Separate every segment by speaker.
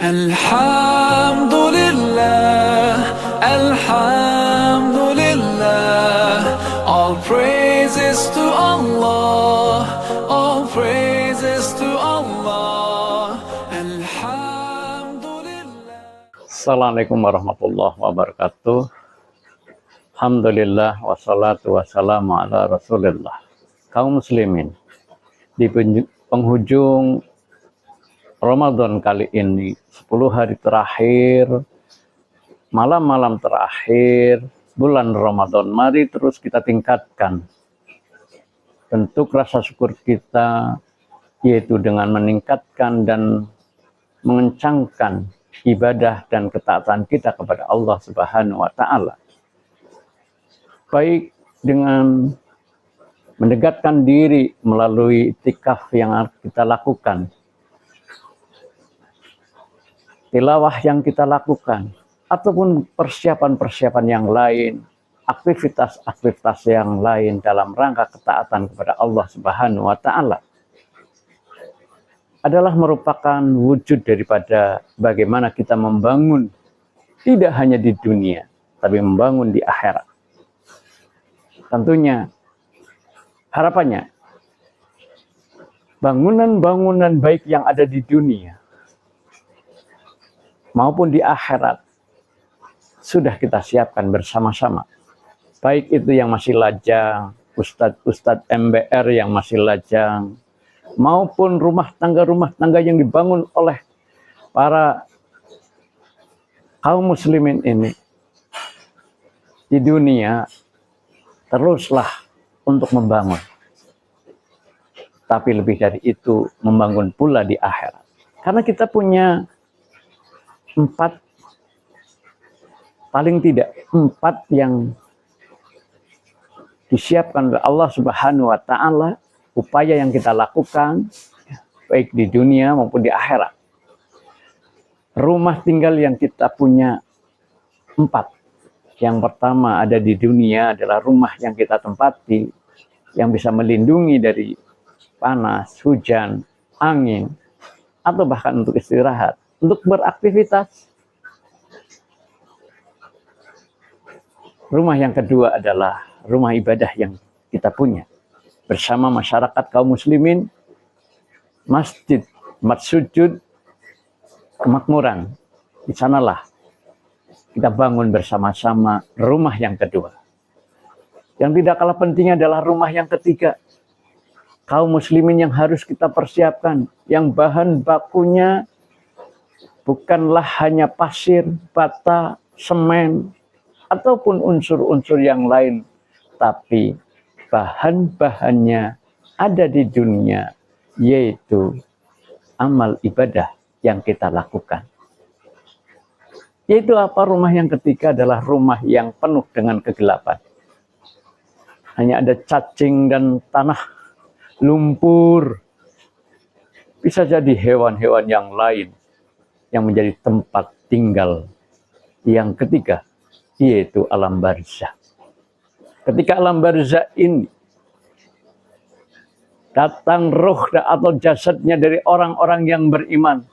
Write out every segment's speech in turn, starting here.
Speaker 1: Alhamdulillah, Alhamdulillah, all praises to Allah, all praises to Allah, Alhamdulillah.
Speaker 2: Assalamualaikum warahmatullahi wabarakatuh. Alhamdulillah wassalatu wassalamu ala rasulillah. Kaum muslimin, di penghujung Ramadan kali ini, 10 hari terakhir, malam-malam terakhir bulan Ramadan, mari terus kita tingkatkan bentuk rasa syukur kita, yaitu dengan meningkatkan dan mengencangkan ibadah dan ketaatan kita kepada Allah Subhanahu wa Ta'ala. Baik dengan mendekatkan diri melalui iktikaf yang kita lakukan, tilawah yang kita lakukan, ataupun persiapan-persiapan yang lain, aktivitas-aktivitas yang lain dalam rangka ketaatan kepada Allah Subhanahu wa Ta'ala, adalah merupakan wujud daripada bagaimana kita membangun tidak hanya di dunia, tapi membangun di akhirat. Tentunya harapannya bangunan-bangunan baik yang ada di dunia maupun di akhirat sudah kita siapkan bersama-sama. Baik itu yang masih lajang, ustadz-ustadz MBR yang masih lajang, maupun rumah tangga yang dibangun oleh para kaum muslimin ini di dunia. Teruslah untuk membangun. Tapi lebih dari itu, membangun pula di akhirat. Karena kita punya 4, paling tidak 4 yang disiapkan oleh Allah Subhanahu wa Ta'ala, upaya yang kita lakukan baik di dunia maupun di akhirat. Rumah tinggal yang kita punya 4. Yang pertama ada di dunia adalah rumah yang kita tempati, yang bisa melindungi dari panas, hujan, angin, atau bahkan untuk istirahat, untuk beraktivitas. Rumah yang kedua adalah rumah ibadah yang kita punya bersama masyarakat kaum muslimin, masjid, tempat sujud, kemakmuran. Di sanalah kita bangun bersama-sama rumah yang kedua. Yang tidak kalah penting adalah rumah yang ketiga, kaum muslimin yang harus kita persiapkan, yang bahan bakunya bukanlah hanya pasir, bata, semen, ataupun unsur-unsur yang lain, tapi bahan-bahannya ada di dunia, yaitu amal ibadah yang kita lakukan. Yaitu apa? Rumah yang ketiga adalah rumah yang penuh dengan kegelapan. Hanya ada cacing dan tanah, lumpur. Bisa jadi hewan-hewan yang lain yang menjadi tempat tinggal yang ketiga, yaitu alam barzakh. Ketika alam barzakh ini datang roh atau jasadnya dari orang-orang yang beriman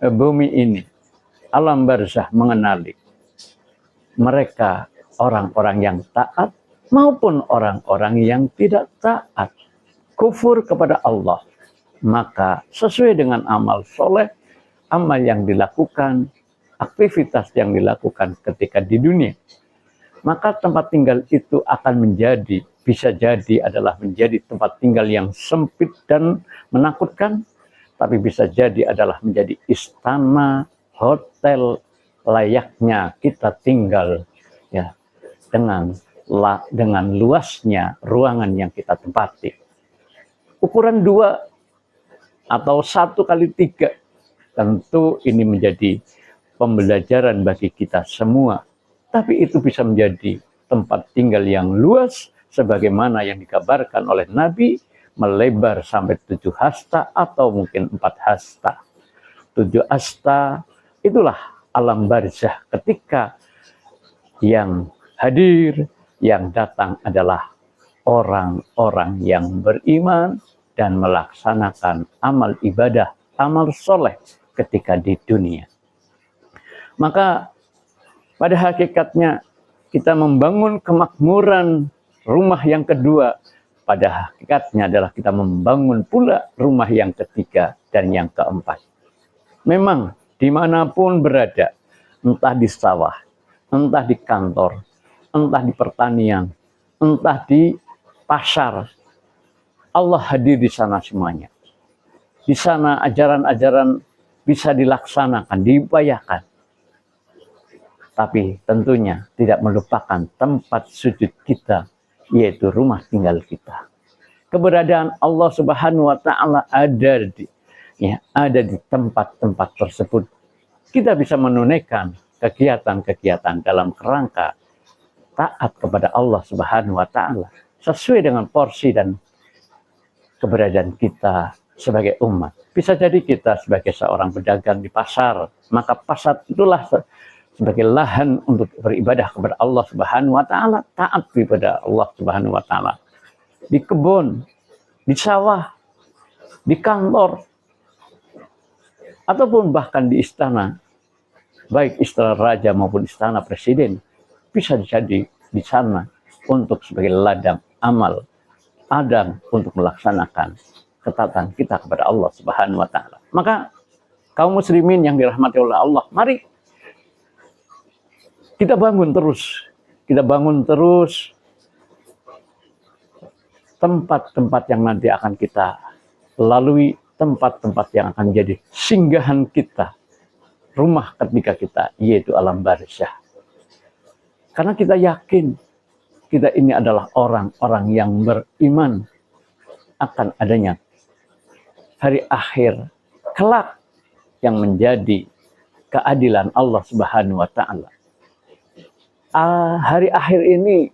Speaker 2: ke bumi ini, alam barzakh mengenali mereka orang-orang yang taat maupun orang-orang yang tidak taat, kufur kepada Allah. Maka sesuai dengan amal soleh, amal yang dilakukan, aktivitas yang dilakukan ketika di dunia, maka tempat tinggal itu akan menjadi, bisa jadi adalah menjadi tempat tinggal yang sempit dan menakutkan, tapi bisa jadi adalah menjadi istana, hotel layaknya kita tinggal, ya, dengan luasnya ruangan yang kita tempati. Ukuran 2 atau 1x3, tentu ini menjadi pembelajaran bagi kita semua. Tapi itu bisa menjadi tempat tinggal yang luas, sebagaimana yang dikabarkan oleh Nabi, melebar sampai 7 hasta atau mungkin 4 hasta. 7 hasta itulah alam barzakh ketika yang hadir, yang datang adalah orang-orang yang beriman dan melaksanakan amal ibadah, amal soleh ketika di dunia. Maka pada hakikatnya kita membangun kemakmuran rumah yang kedua, pada hakikatnya adalah kita membangun pula rumah yang ketiga dan yang keempat. Memang dimanapun berada, entah di sawah, entah di kantor, entah di pertanian, entah di pasar, Allah hadir di sana semuanya. Di sana ajaran-ajaran bisa dilaksanakan, diupayakan. Tapi tentunya tidak melupakan tempat sujud kita, yaitu rumah tinggal kita. Keberadaan Allah Subhanahu wa Ta'ala ada di tempat-tempat tersebut. Kita bisa menunaikan kegiatan-kegiatan dalam kerangka taat kepada Allah Subhanahu wa Ta'ala sesuai dengan porsi dan keberadaan kita sebagai umat. Bisa jadi kita sebagai seorang pedagang di pasar, maka pasar itulah sebagai lahan untuk beribadah kepada Allah Subhanahu wa Ta'ala, taat kepada Allah Subhanahu wa Ta'ala. Di kebun, di sawah, di kantor, ataupun bahkan di istana, baik istana raja maupun istana presiden, bisa jadi di sana untuk sebagai ladang amal, adang untuk melaksanakan ketaatan kita kepada Allah Subhanahu wa Ta'ala. Maka kaum muslimin yang dirahmati oleh Allah, mari kita bangun terus tempat-tempat yang nanti akan kita lalui, tempat-tempat yang akan menjadi singgahan kita, rumah ketiga kita, yaitu alam barzah. Karena kita yakin kita ini adalah orang-orang yang beriman akan adanya hari akhir kelak yang menjadi keadilan Allah Subhanahu wa Ta'ala. Hari akhir ini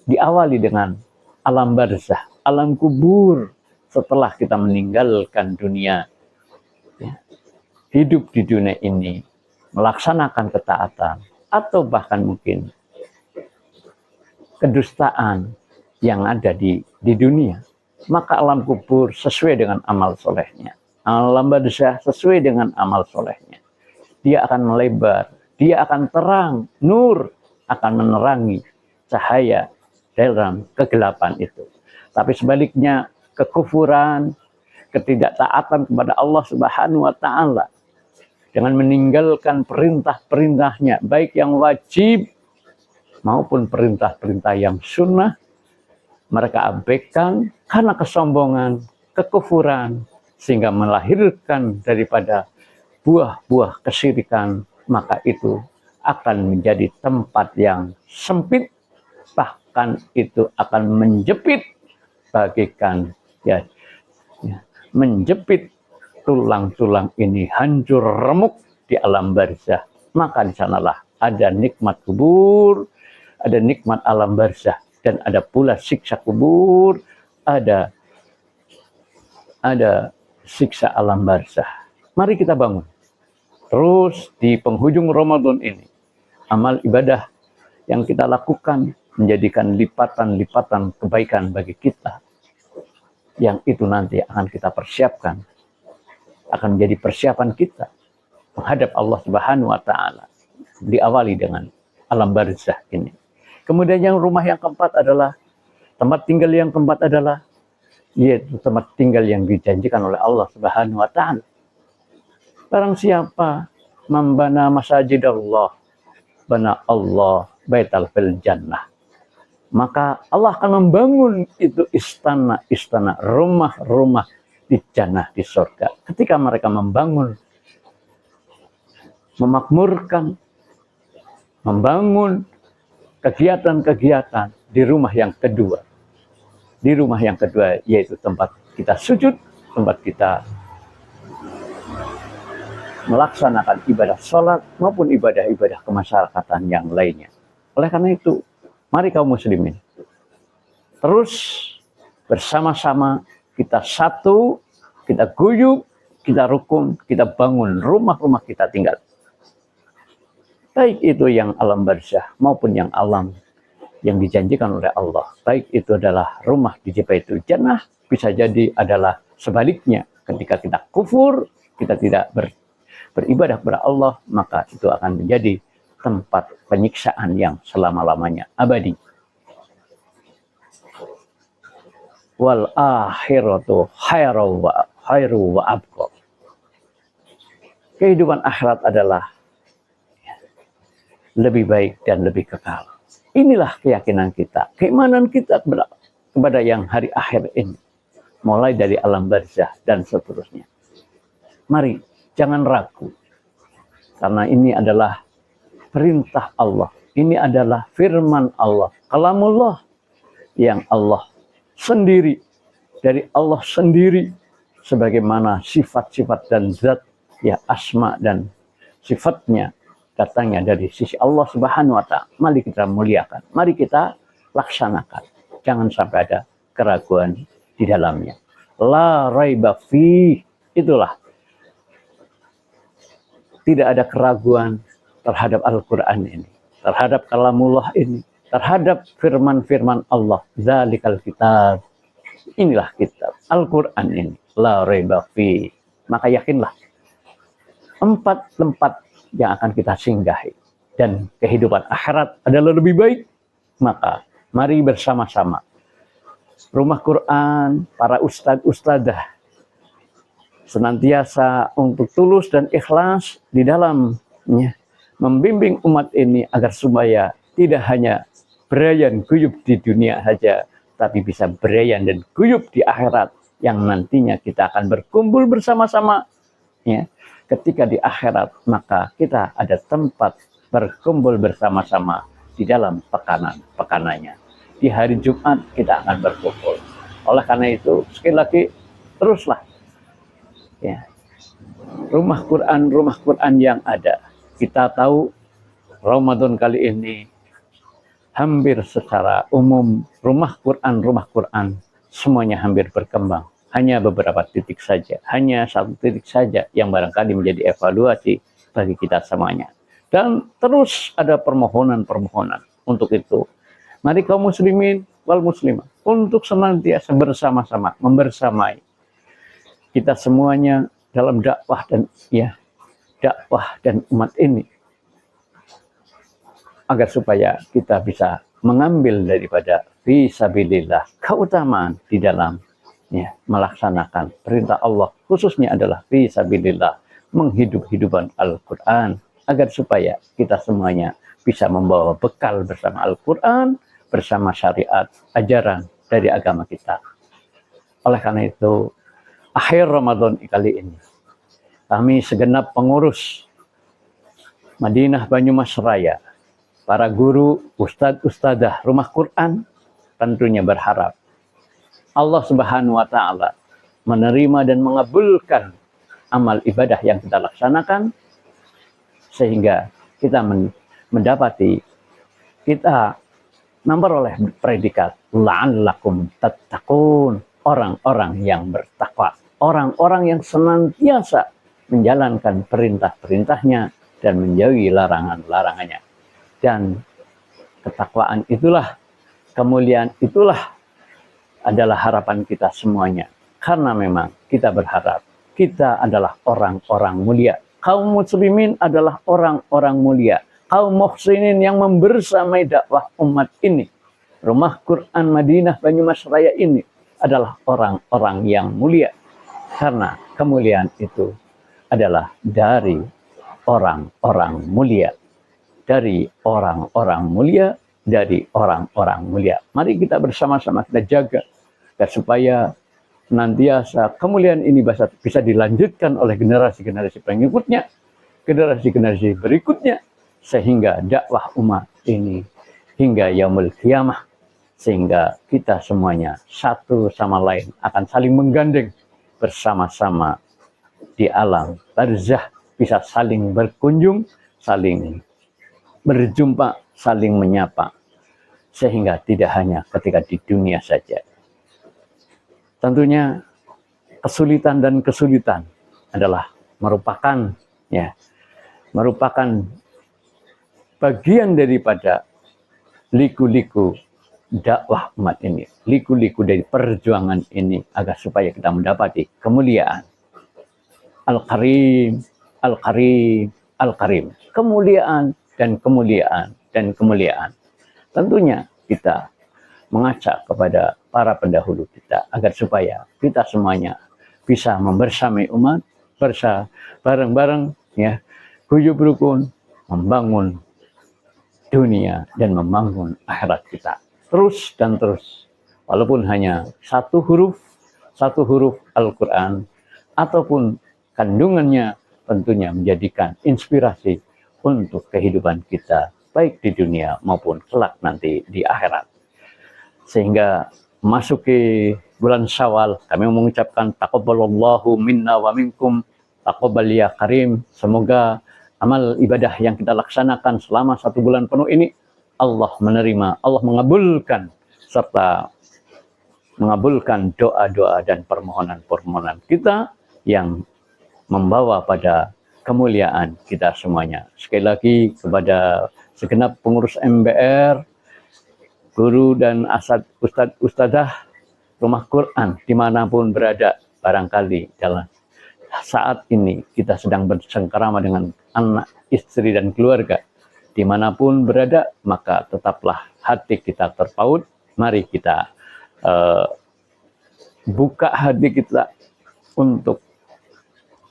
Speaker 2: diawali dengan alam barzah, alam kubur setelah kita meninggalkan dunia. Hidup di dunia ini, melaksanakan ketaatan, atau bahkan mungkin kedustaan yang ada di dunia. Maka alam kubur sesuai dengan amal solehnya. Alam barzah sesuai dengan amal solehnya. Dia akan melebar, dia akan terang, nur akan menerangi cahaya dalam kegelapan itu. Tapi sebaliknya, kekufuran, ketidaktaatan kepada Allah Subhanahu wa Ta'ala dengan meninggalkan perintah-perintahnya, baik yang wajib maupun perintah-perintah yang sunnah, mereka abaikan karena kesombongan, kekufuran, sehingga melahirkan daripada buah-buah kesyirikan. Maka itu akan menjadi tempat yang sempit, bahkan itu akan menjepit bagaikan menjepit tulang-tulang ini hancur remuk di alam barzah. Maka di sanalah ada nikmat kubur, ada nikmat alam barzah, dan ada pula siksa kubur, ada siksa alam barzah. Mari kita bangun terus di penghujung Ramadan ini, amal ibadah yang kita lakukan menjadikan lipatan-lipatan kebaikan bagi kita, yang itu nanti akan kita persiapkan, akan menjadi persiapan kita menghadap Allah Subhanahu wa Ta'ala. Diawali dengan alam barzah ini. Kemudian yang rumah yang keempat adalah, tempat tinggal yang keempat adalah, yaitu tempat tinggal yang dijanjikan oleh Allah Subhanahu wa Ta'ala. Barang siapa membana masjid Allah, bana Allah baital fil jannah. Maka Allah akan membangun itu istana-istana, rumah-rumah di jannah, di surga. Ketika mereka membangun, memakmurkan, membangun kegiatan-kegiatan di rumah yang kedua. Di rumah yang kedua, yaitu tempat kita sujud, tempat kita melaksanakan ibadah sholat maupun ibadah-ibadah kemasyarakatan yang lainnya. Oleh karena itu, mari kaum muslimin terus bersama-sama kita satu, kita guyub, kita rukun, kita bangun rumah-rumah kita tinggal. Baik itu yang alam barzah maupun yang alam yang dijanjikan oleh Allah. Baik itu adalah rumah di Baitul Jannah, bisa jadi adalah sebaliknya ketika kita kufur, kita tidak beribadah kepada Allah, maka itu akan menjadi tempat penyiksaan yang selama-lamanya abadi. Wal akhiratu khairu wa abqa. Kehidupan akhirat adalah lebih baik dan lebih kekal. Inilah keyakinan kita, keimanan kita kepada yang hari akhir ini. Mulai dari alam barzah dan seterusnya. Mari, jangan ragu. Karena ini adalah perintah Allah. Ini adalah firman Allah. Kalamullah yang Allah sendiri. Dari Allah sendiri. Sebagaimana sifat-sifat dan zat, ya asma dan sifatnya datangnya dari sisi Allah Subhanahu wa Ta'ala. Mari kita muliakan. Mari kita laksanakan. Jangan sampai ada keraguan di dalamnya. La raiba fi. Itulah. Tidak ada keraguan terhadap Al-Quran ini. Terhadap kalamullah ini. Terhadap firman-firman Allah. Zalikal kitab. Inilah kitab. Al-Quran ini. La raiba fi. Maka yakinlah. 4 tempat yang akan kita singgahi. Dan kehidupan akhirat adalah lebih baik. Maka mari bersama-sama. Rumah Quran, para ustadz-ustadzah senantiasa untuk tulus dan ikhlas di dalamnya membimbing umat ini agar supaya tidak hanya berayan guyub di dunia saja, tapi bisa berayan dan guyub di akhirat yang nantinya kita akan berkumpul bersama-sama. Ya, ketika di akhirat maka kita ada tempat berkumpul bersama-sama di dalam pekanannya. Di hari Jumat kita akan berkumpul. Oleh karena itu, sekali lagi, teruslah. Ya. Rumah Quran yang ada. Kita tahu Ramadan kali ini hampir secara umum rumah Quran semuanya hampir berkembang. Hanya beberapa titik saja. Hanya 1 titik saja yang barangkali menjadi evaluasi bagi kita semuanya. Dan terus ada permohonan-permohonan untuk itu. Mari kaum muslimin wal muslimah untuk senantiasa bersama-sama membersamai kita semuanya dalam dakwah dan umat ini agar supaya kita bisa mengambil daripada fisabilillah keutamaan di dalam melaksanakan perintah Allah, khususnya adalah fisabilillah menghidup-hidupan Al-Quran agar supaya kita semuanya bisa membawa bekal bersama Al-Quran, bersama syariat, ajaran dari agama kita. Oleh karena itu, akhir Ramadan kali ini, kami segenap pengurus Madinah Banyumas Raya, para guru, ustadz-ustadzah rumah Quran, tentunya berharap Allah Subhanahu wa Ta'ala menerima dan mengabulkan amal ibadah yang kita laksanakan, sehingga kita mendapati, kita memperoleh predikat la'allakum tattaqun, orang-orang yang bertakwa, orang-orang yang senantiasa menjalankan perintah-perintahnya dan menjauhi larangan-larangannya. Dan ketakwaan itulah, kemuliaan itulah adalah harapan kita semuanya. Karena memang kita berharap kita adalah orang-orang mulia. Kaum muslimin adalah orang-orang mulia. Kaum muhsinin yang membersamai dakwah umat ini. Rumah Quran Madinah Banyumas Raya ini adalah orang-orang yang mulia. Karena kemuliaan itu adalah dari orang-orang mulia. Dari orang-orang mulia, dari orang-orang mulia. Mari kita bersama-sama kita jaga. Supaya senantiasa kemuliaan ini bisa dilanjutkan oleh generasi-generasi pengikutnya. Generasi-generasi berikutnya. Sehingga dakwah umat ini hingga yaumul qiyamah, sehingga kita semuanya satu sama lain akan saling menggandeng bersama-sama di alam barzah, bisa saling berkunjung, saling berjumpa, saling menyapa, sehingga tidak hanya ketika di dunia saja. Tentunya kesulitan dan kesulitan adalah merupakan bagian daripada liku-liku dakwah umat ini, liku-liku dari perjuangan ini agar supaya kita mendapati kemuliaan. Al-Karim, Al-Karim, Al-Karim. Kemuliaan dan kemuliaan dan kemuliaan. Tentunya kita mengajak kepada para pendahulu kita agar supaya kita semuanya bisa membersamai umat, bareng-bareng ya, guyub rukun, membangun dunia dan membangun akhirat kita. Terus dan terus. Walaupun hanya satu huruf Al-Quran, ataupun kandungannya tentunya menjadikan inspirasi untuk kehidupan kita, baik di dunia maupun kelak nanti di akhirat. Sehingga masuki bulan Syawal, kami mengucapkan taqabbalallahu minna wa minkum, taqabbal ya karim. Semoga amal ibadah yang kita laksanakan selama 1 bulan penuh ini, Allah menerima, Allah mengabulkan, serta mengabulkan doa-doa dan permohonan-permohonan kita yang membawa pada kemuliaan kita semuanya. Sekali lagi kepada segenap pengurus MBR, guru dan ustadzah rumah Quran dimanapun berada, barangkali dalam saat ini kita sedang bersengkerama dengan anak, istri, dan keluarga. Dimanapun berada, maka tetaplah hati kita terpaut. Mari kita buka hati kita untuk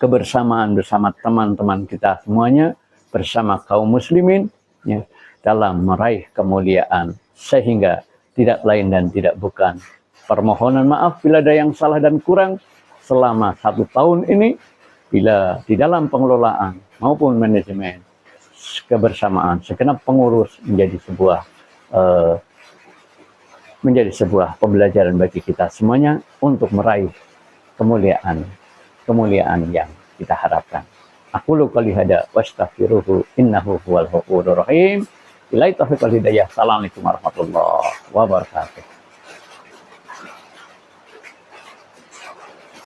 Speaker 2: kebersamaan bersama teman-teman kita semuanya, bersama kaum muslimin ya, dalam meraih kemuliaan, sehingga tidak lain dan tidak bukan permohonan maaf bila ada yang salah dan kurang selama 1 tahun ini, bila di dalam pengelolaan maupun manajemen kebersamaan segenap pengurus menjadi sebuah pembelajaran bagi kita semuanya untuk meraih kemuliaan yang kita harapkan. Aqulu qouli hadza wa astaghfiruhu innahu huwal ghafurur rahim. Billahi taufiq wal hidayah. Assalamualaikum warahmatullahi wabarakatuh.